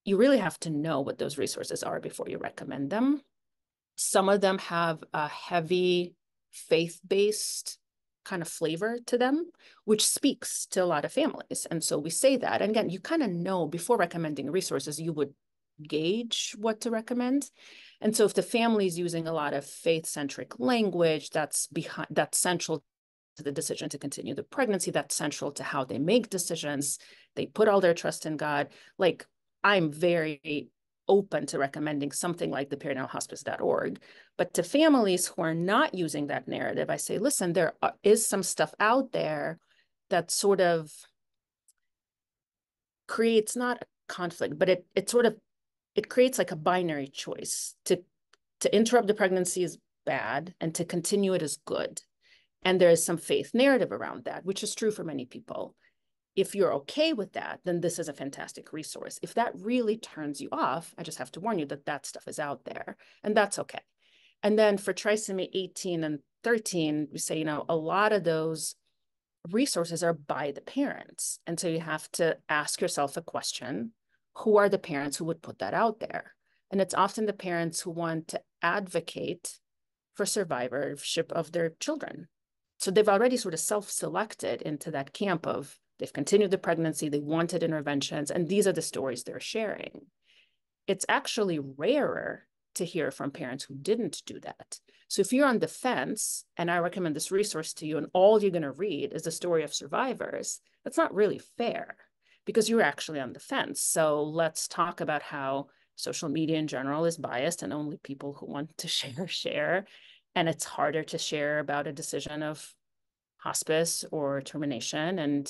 you really have to know what those resources are before you recommend them. Some of them have a heavy faith-based kind of flavor to them, which speaks to a lot of families. And so we say that. And again, you kind of know before recommending resources, you would gauge what to recommend. And so if the family is using a lot of faith-centric language, that's central to the decision to continue the pregnancy, that's central to how they make decisions. They put all their trust in God. Like, I'm very open to recommending something like the perinatalhospice.org. But to families who are not using that narrative, I say, listen, there is some stuff out there that sort of creates not a conflict, but it sort of it creates like a binary choice. To interrupt the pregnancy is bad and to continue it is good. And there is some faith narrative around that, which is true for many people. If you're okay with that, then this is a fantastic resource. If that really turns you off, I just have to warn you that that stuff is out there, and that's okay. And then for trisomy 18 and 13, we say, a lot of those resources are by the parents. And so you have to ask yourself a question: who are the parents who would put that out there? And it's often the parents who want to advocate for survivorship of their children. So they've already sort of self-selected into that camp of they've continued the pregnancy, they wanted interventions, and these are the stories they're sharing. It's actually rarer to hear from parents who didn't do that. So if you're on the fence, and I recommend this resource to you, and all you're going to read is the story of survivors, that's not really fair because you're actually on the fence. So let's talk about how social media in general is biased and only people who want to share. And it's harder to share about a decision of hospice or termination. And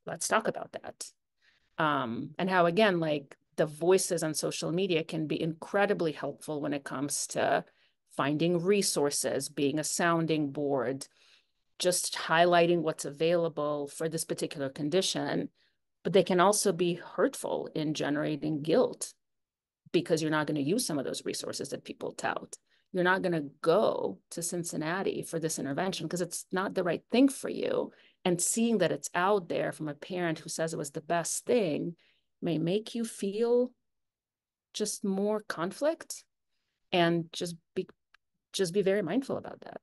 let's talk about that. And how, again, like the voices on social media can be incredibly helpful when it comes to finding resources, being a sounding board, just highlighting what's available for this particular condition. But they can also be hurtful in generating guilt because you're not going to use some of those resources that people tout. You're not going to go to Cincinnati for this intervention because it's not the right thing for you. And seeing that it's out there from a parent who says it was the best thing may make you feel just more conflict, and just be very mindful about that.